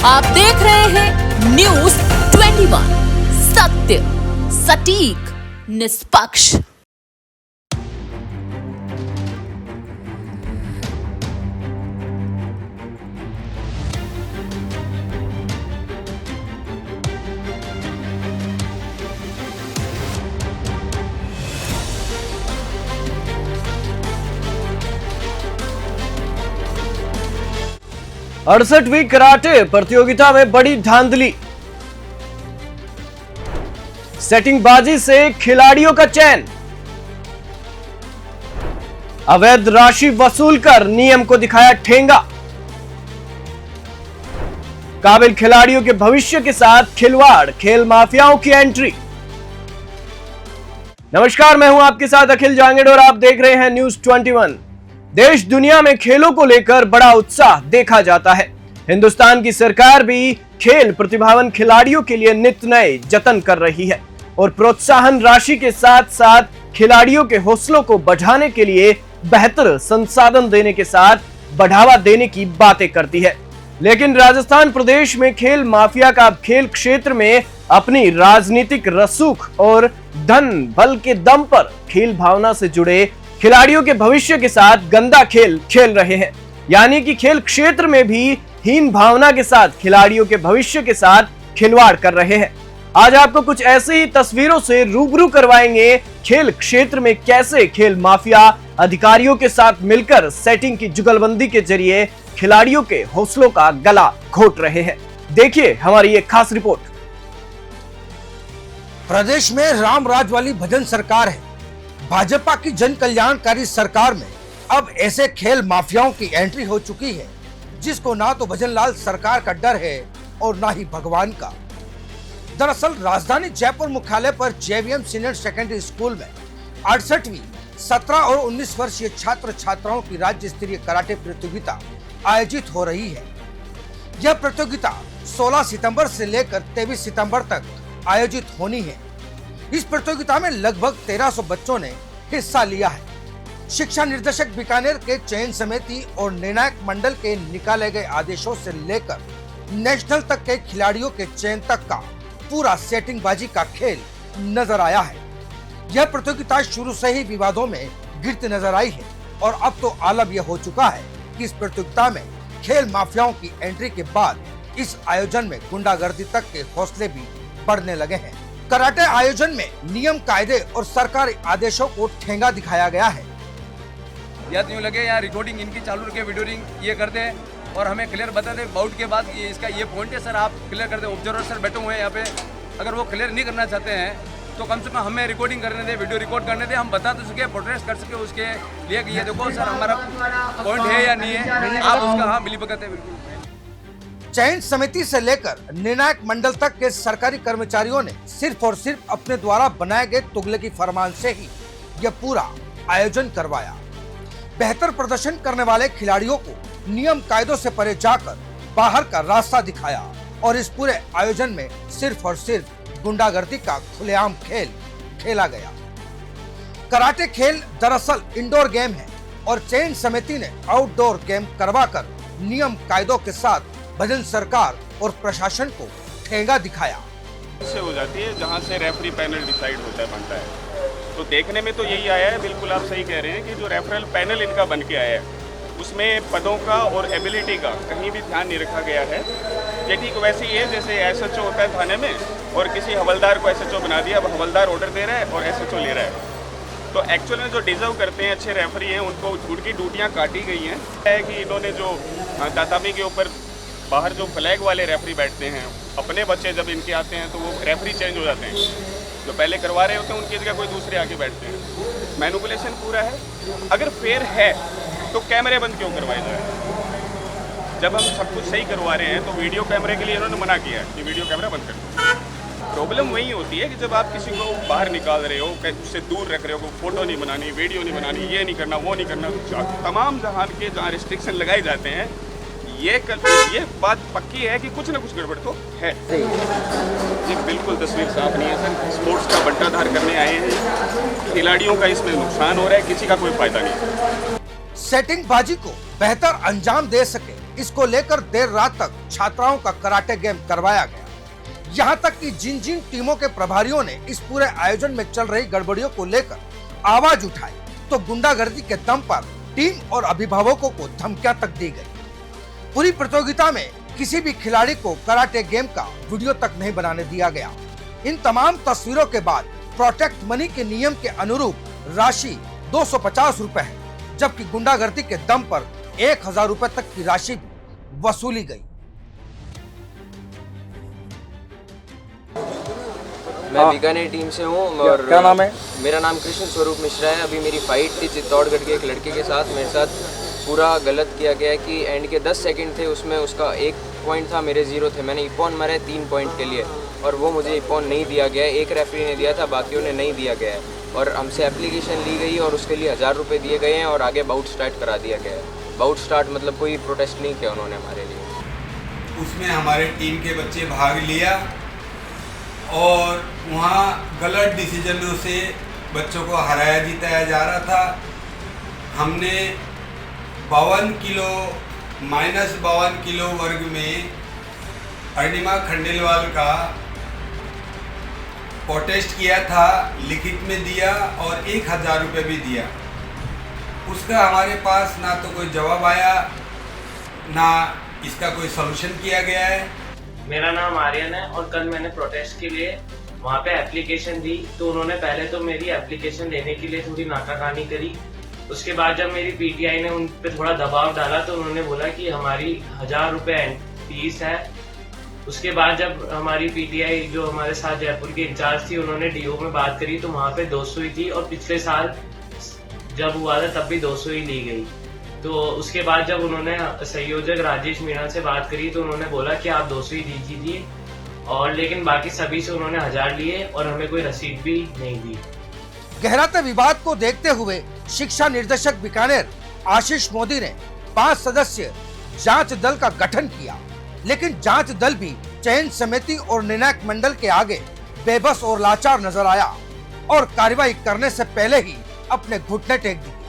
आप देख रहे हैं न्यूज 21, सत्य, सटीक, निष्पक्ष। अड़सठवीं कराटे प्रतियोगिता में बड़ी धांधली, सेटिंगबाजी से खिलाड़ियों का चयन, अवैध राशि वसूल कर नियम को दिखाया ठेंगा, काबिल खिलाड़ियों के भविष्य के साथ खिलवाड़, खेल माफियाओं की एंट्री। नमस्कार, मैं हूं आपके साथ अखिल जांगेड़ और आप देख रहे हैं न्यूज 21। देश दुनिया में खेलों को लेकर बड़ा उत्साह देखा जाता है। हिंदुस्तान की सरकार भी खेल प्रतिभावान खिलाड़ियों के लिए नित नए जतन कर रही है और प्रोत्साहन राशि के साथ साथ खिलाड़ियों के हौसलों को बढ़ाने के लिए बेहतर संसाधन देने के साथ बढ़ावा देने की बातें करती है। लेकिन राजस्थान प्रदेश में खेल माफिया का खेल क्षेत्र में अपनी राजनीतिक रसूख और धन बल के दम पर खेल भावना से जुड़े खिलाड़ियों के भविष्य के साथ गंदा खेल खेल रहे हैं। यानी कि खेल क्षेत्र में भी हीन भावना के साथ खिलाड़ियों के भविष्य के साथ खिलवाड़ कर रहे हैं। आज आपको कुछ ऐसी ही तस्वीरों से रूबरू करवाएंगे खेल क्षेत्र में कैसे खेल माफिया अधिकारियों के साथ मिलकर सेटिंग की जुगलबंदी के जरिए खिलाड़ियों के हौसलों का गला घोट रहे हैं। देखिए हमारी एक खास रिपोर्ट। प्रदेश में राम राज वाली भजन सरकार है। भाजपा की जन कल्याणकारी सरकार में अब ऐसे खेल माफियाओं की एंट्री हो चुकी है जिसको ना तो भजनलाल सरकार का डर है और ना ही भगवान का। दरअसल राजधानी जयपुर मुख्यालय पर जेवीएम सीनियर सेकेंडरी स्कूल में 68वीं 17 और 19 वर्षीय छात्र छात्राओं की राज्य स्तरीय कराटे प्रतियोगिता आयोजित हो रही है। यह प्रतियोगिता 16 सितंबर से लेकर 23 सितंबर तक आयोजित होनी है। इस प्रतियोगिता में लगभग 1300 बच्चों ने हिस्सा लिया है। शिक्षा निर्देशक बीकानेर के चयन समिति और निर्णायक मंडल के निकाले गए आदेशों से लेकर नेशनल तक के खिलाड़ियों के चयन तक का पूरा सेटिंगबाजी का खेल नजर आया है। यह प्रतियोगिता शुरू से ही विवादों में घिरती नजर आई है और अब तो आलम यह हो चुका है कि इस प्रतियोगिता में खेल माफियाओं की एंट्री के बाद इस आयोजन में गुंडागर्दी तक के हौसले भी बढ़ने लगे हैं। कराटे आयोजन में नियम कायदे और सरकारी आदेशों को ठेंगा दिखाया गया है। या तो यूँ लगे यहाँ रिकॉर्डिंग इनकी चालू रखे, वीडियोइंग ये करते हैं और हमें क्लियर बता दें बाउट के बाद ये इसका ये पॉइंट है सर, आप क्लियर कर दें। ऑब्जर्वर सर बैठे हुए हैं यहाँ पे, अगर वो क्लियर नहीं करना चाहते हैं तो कम से कम हमें रिकॉर्डिंग करने दें, वीडियो रिकॉर्ड करने दें, हम बता तो सके, प्रोटेस्ट कर सके उसके लिए कि ये देखो सर हमारा पॉइंट है या नहीं है, आप उसका हाँ मिली भगत है बिल्कुल। चयन समिति से लेकर निर्णायक मंडल तक के सरकारी कर्मचारियों ने सिर्फ और सिर्फ अपने द्वारा बनाए गए तुगलकी फरमान से ही यह पूरा आयोजन करवाया। बेहतर प्रदर्शन करने वाले खिलाड़ियों को नियम कायदों से परे जाकर बाहर का रास्ता दिखाया और इस पूरे आयोजन में सिर्फ और सिर्फ गुंडागर्दी का खुलेआम खेल खेला गया। कराटे खेल दरअसल इंडोर गेम है और चयन समिति ने आउटडोर गेम करवाकर नियम कायदों के साथ भजन सरकार और प्रशासन को ठेंगा दिखाया। से हो जाती है जहां से रेफरी पैनल डिसाइड होता है, बनता है। तो देखने में तो यही आया है, बिल्कुल आप सही कह रहे हैं कि जो रेफरल पैनल इनका बन के आया है उसमें पदों का और एबिलिटी का कहीं भी ध्यान नहीं रखा गया है। ये ठीक वैसे ही है जैसे एसएचओ होता है थाने में और किसी हवलदार को एसएचओ बना दिया, अब हवलदार ऑर्डर दे रहा है और एसएचओ ले रहा है। तो एक्चुअल में जो डिजर्व करते हैं अच्छे रेफरी हैं उनको उनकी ड्यूटियाँ काटी गई हैं कि इन्होंने जो तातामी के ऊपर बाहर जो फ्लैग वाले रेफरी बैठते हैं, अपने बच्चे जब इनके आते हैं तो वो रेफरी चेंज हो जाते हैं, जो पहले करवा रहे होते हैं उनकी जगह कोई दूसरे आके बैठते हैं। मैनिपुलेशन पूरा है। अगर फेयर है तो कैमरे बंद क्यों करवाए जाए? जब हम सब कुछ सही करवा रहे हैं तो वीडियो कैमरे के लिए इन्होंने मना किया है कि वीडियो कैमरा बंद कर दो। प्रॉब्लम वही होती है कि जब आप किसी को बाहर निकाल रहे हो, उससे दूर रख रहे हो, फोटो नहीं बनानी, वीडियो नहीं बनानी, ये नहीं करना, वो नहीं करना, तमाम जहान के जहाँ रिस्ट्रिक्शन लगाए जाते हैं, ये बात पक्की है कि कुछ ना कुछ गड़बड़ तो है। ये बिल्कुल तस्वीर साफ नहीं है सर। स्पोर्ट्स का बंटाधार करने आए हैं, खिलाड़ियों का इसमें नुकसान हो रहा है, किसी का कोई फायदा नहीं है। सेटिंगबाजी को बेहतर अंजाम दे सके इसको लेकर देर रात तक छात्राओं का कराटे गेम करवाया गया। यहाँ तक कि जिन जिन टीमों के प्रभारियों ने इस पूरे आयोजन में चल रही गड़बड़ियों को लेकर आवाज उठाई तो गुंडागर्दी के दम पर टीम और अभिभावकों को धमकियां तक दी गई। पूरी प्रतियोगिता में किसी भी खिलाड़ी को कराटे गेम का वीडियो तक नहीं बनाने दिया गया। इन तमाम तस्वीरों के बाद प्रोटेक्ट मनी के नियम के अनुरूप राशि 250 रुपए है, जबकि गुंडागर्दी के दम पर 1000 रुपए तक की राशि भी वसूली गई। मैं बीकानेर टीम से हूँ और क्या नाम है? मेरा नाम कृष्ण स्वरूप मिश्रा है। अभी मेरी फाइट थी चित्तौड़गढ़ के एक लड़के के साथ। मेरे साथ पूरा गलत किया गया कि एंड के 10 सेकंड थे, उसमें उसका 1 पॉइंट था, मेरे 0 थे। मैंने इपॉन मारे 3 पॉइंट के लिए और वो मुझे इपॉन नहीं दिया गया है। एक रेफरी ने दिया था, बाकियों ने नहीं दिया गया है और हमसे एप्लीकेशन ली गई और उसके लिए 1000 रुपये दिए गए हैं और आगे बाउट स्टार्ट करा दिया गया है। बाउट स्टार्ट मतलब कोई प्रोटेस्ट नहीं किया उन्होंने हमारे लिए। उसमें हमारे टीम के बच्चे भाग लिया और वहाँ गलत डिसीजनों से बच्चों को हराया जिताया जा रहा था। हमने 52 किलो -52 किलो वर्ग में अर्णिमा खंडेलवाल का प्रोटेस्ट किया था, लिखित में दिया और 1000 रुपये भी दिया। उसका हमारे पास ना तो कोई जवाब आया, ना इसका कोई सलूशन किया गया है। मेरा नाम आर्यन है और कल मैंने प्रोटेस्ट के लिए वहाँ पे एप्लीकेशन दी तो उन्होंने पहले तो मेरी एप्लीकेशन देने के लिए थोड़ी नाकाकानी करी। उसके बाद जब मेरी पीटीआई ने उन पे थोड़ा दबाव डाला तो उन्होंने बोला कि हमारी 1000 रुपये फीस है। उसके बाद जब हमारी पीटीआई जो हमारे साथ जयपुर की इंचार्ज थी उन्होंने डीओ में बात करी तो वहाँ पे 200 ही थी और पिछले साल जब हुआ था तब भी 200 ही ली गई। तो उसके बाद जब उन्होंने संयोजक राजेश मीणा से बात करी तो उन्होंने बोला कि आप 200 ही दीजिए और लेकिन बाकी सभी से उन्होंने 1000 लिए और हमें कोई रसीद भी नहीं दी। गहराते विवाद को देखते हुए शिक्षा निर्देशक बीकानेर आशीष मोदी ने 5 सदस्यीय जांच दल का गठन किया, लेकिन जांच दल भी चयन समिति और निर्णायक मंडल के आगे बेबस और लाचार नजर आया और कार्रवाई करने से पहले ही अपने घुटने टेक दिए।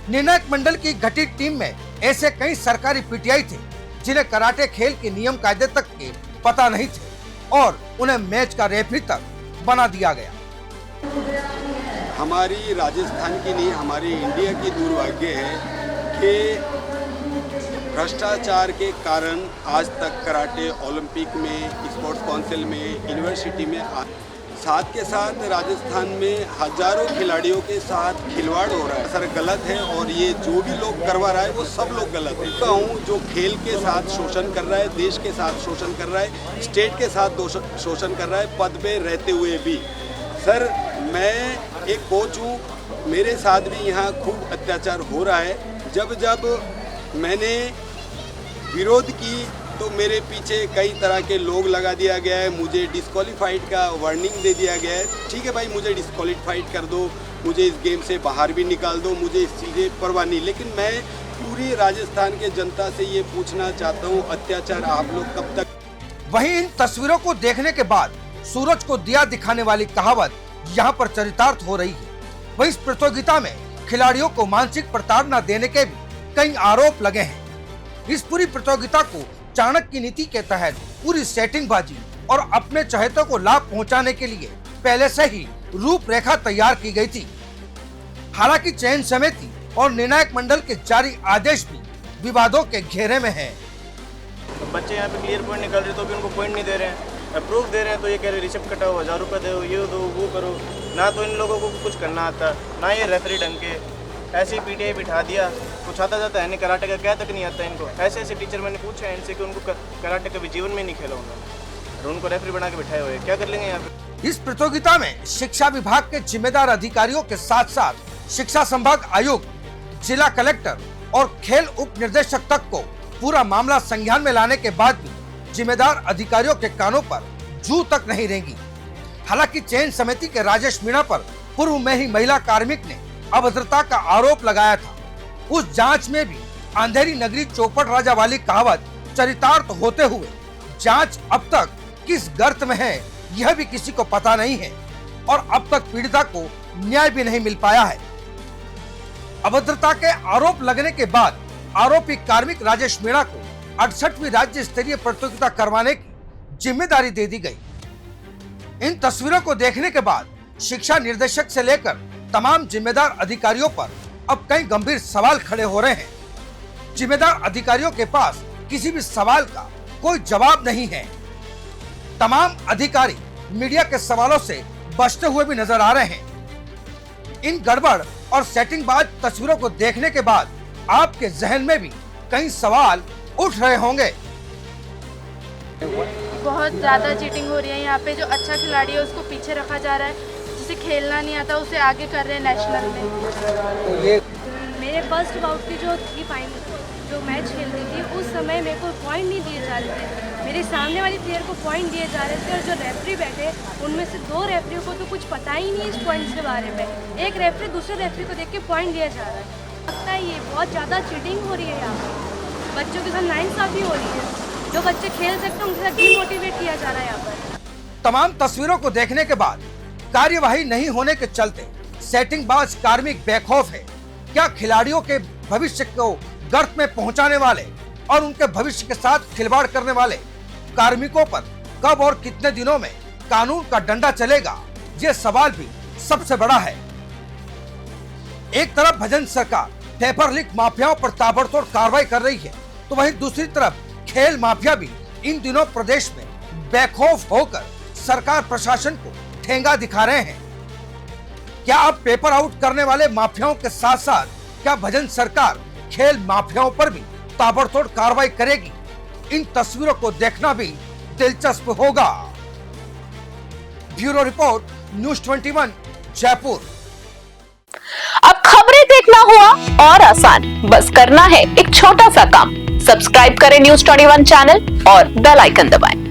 निर्णायक मंडल की गठित टीम में ऐसे कई सरकारी पीटीआई थे जिन्हें कराटे खेल के नियम कायदे तक के पता नहीं थे और उन्हें मैच का रेफरी तक बना दिया गया। हमारी राजस्थान की नहीं, हमारी इंडिया की दुर्भाग्य है कि भ्रष्टाचार के कारण आज तक कराटे ओलंपिक में, स्पोर्ट्स काउंसिल में, यूनिवर्सिटी में, साथ के साथ राजस्थान में हजारों खिलाड़ियों के साथ खिलवाड़ हो रहा है। सर गलत है और ये जो भी लोग करवा रहा है वो सब लोग गलत है। कहूँ जो खेल के साथ शोषण कर रहा है, देश के साथ शोषण कर रहा है, स्टेट के साथ शोषण कर रहा है, पद पे रहते हुए भी। सर मैं एक कोच हूँ, मेरे साथ भी यहाँ खूब अत्याचार हो रहा है। जब मैंने विरोध की तो मेरे पीछे कई तरह के लोग लगा दिया गया है, मुझे डिस्क्वालीफाइड का वार्निंग दे दिया गया है। ठीक है भाई, मुझे डिस्क्वालीफाइड कर दो, मुझे इस गेम से बाहर भी निकाल दो, मुझे इस चीज़ें परवाह नहीं, लेकिन मैं पूरी राजस्थान के जनता से ये पूछना चाहता हूँ, अत्याचार आप लोग कब तक। वहीं इन तस्वीरों को देखने के बाद सूरज को दिया दिखाने वाली कहावत यहाँ पर चरितार्थ हो रही है। वहीं इस प्रतियोगिता में खिलाड़ियों को मानसिक प्रताड़ना देने के भी कई आरोप लगे हैं। इस पूरी प्रतियोगिता को चाणक्य की नीति के तहत पूरी सेटिंगबाजी और अपने चाहतों को लाभ पहुंचाने के लिए पहले से ही रूपरेखा तैयार की गई थी। हालांकि चयन समिति और निर्णायक मंडल के जारी आदेश भी विवादों के घेरे में हैं। बच्चे यहाँ पे क्लियर पॉइंट निकाल रहे तो भी उनको पॉइंट नहीं दे रहे हैं, प्रूफ दे रहे हैं तो ये कह रहे रिसिप्ट कटाओ, 1000 रुपये दो, ये दो, वो करो। ना तो इन लोगों को कुछ करना आता, ना ये रेफरी ढंग के, ऐसे ही पीटीआई बिठा दिया, कुछ आता जाता है नहीं, कराटे का क्या तक नहीं आता इनको। ऐसे ऐसे टीचर मैंने पूछा है इनसे कि उनको कराटे कभी जीवन में नहीं खेला उन्होंने और उनको रेफरी बना के बिठाए हुए, क्या कर लेंगे यहाँ पे। इस प्रतियोगिता में शिक्षा विभाग के जिम्मेदार अधिकारियों के साथ साथ शिक्षा संभाग आयुक्त, जिला कलेक्टर और खेल उप निर्देशक तक को पूरा मामला संज्ञान में लाने के बाद भी जिम्मेदार अधिकारियों के कानों पर जू तक नहीं रेंगी। हालांकि चयन समिति के राजेश मीणा पर पूर्व में ही महिला कार्मिक ने अभद्रता का आरोप लगाया था। उस जांच में भी अंधेरी नगरी चौपट राजा वाली कहावत चरितार्थ होते हुए जांच अब तक किस गर्त में है यह भी किसी को पता नहीं है और अब तक पीड़िता को न्याय भी नहीं मिल पाया है। अभद्रता के आरोप लगने के बाद आरोपी कार्मिक राजेश मीणा को 68वीं राज्य स्तरीय प्रतियोगिता करवाने की जिम्मेदारी दे दी गई। इन तस्वीरों को देखने के बाद शिक्षा निर्देशक से लेकर तमाम जिम्मेदार अधिकारियों पर अब कई गंभीर सवाल खड़े हो रहे हैं। जिम्मेदार अधिकारियों के पास किसी भी सवाल का कोई जवाब नहीं है। तमाम अधिकारी मीडिया के सवालों से बचते हुए भी नजर आ रहे हैं। इन गड़बड़ और सेटिंगबाज तस्वीरों को देखने के बाद आपके जहन में भी कई सवाल उठ रहे होंगे। बहुत ज़्यादा चीटिंग हो रही है यहाँ पे। जो अच्छा खिलाड़ी है उसको पीछे रखा जा रहा है, जिसे खेलना नहीं आता उसे आगे कर रहे हैं नेशनल में। मेरे फर्स्ट बाउट की जो थी फाइनल जो मैच खेल रही थी उस समय मेरे को पॉइंट नहीं दिए जा रहे थे। मेरे सामने वाली प्लेयर को पॉइंट दिए जा रहे थे और जो रेफरी बैठे उनमें से 2 रेफरी को तो कुछ पता ही नहीं है इस पॉइंट्स के बारे में। एक रेफरी दूसरे रेफरी को देख के पॉइंट दिया जा रहा है। लगता है ये बहुत ज़्यादा चीटिंग हो रही है यहाँ पे। बच्चों के साथ नाइंसाफ़ी हो रही है। जो बच्चे खेल सकते हैं उनके साथ डीमोटिवेट किया जा रहा है यहाँ पर। तमाम तस्वीरों को देखने के बाद कार्यवाही नहीं होने के चलते सेटिंगबाज कार्मिक बेखौफ है। क्या खिलाड़ियों के भविष्य को गर्त में पहुंचाने वाले और उनके भविष्य के साथ खिलवाड़ करने वाले कार्मिकों पर कब और कितने दिनों में कानून का डंडा चलेगा, ये सवाल भी सबसे बड़ा है। एक तरफ भजन सरकार पेपर लीक माफियाओं पर ताबड़तोड़ कार्रवाई कर रही है, तो वहीं दूसरी तरफ खेल माफिया भी इन दिनों प्रदेश में बेखौफ होकर सरकार प्रशासन को ठेंगा दिखा रहे हैं। क्या अब पेपर आउट करने वाले माफियाओं के साथ साथ क्या भजन सरकार खेल माफियाओं पर भी ताबड़तोड़ कार्रवाई करेगी? इन तस्वीरों को देखना भी दिलचस्प होगा। Bureau report, news 21 Jaipur. अब खबरें देखना हुआ और आसान, बस करना है एक छोटा सा काम। सब्सक्राइब करें न्यूज़ 21 चैनल और बेल आइकन दबाएं।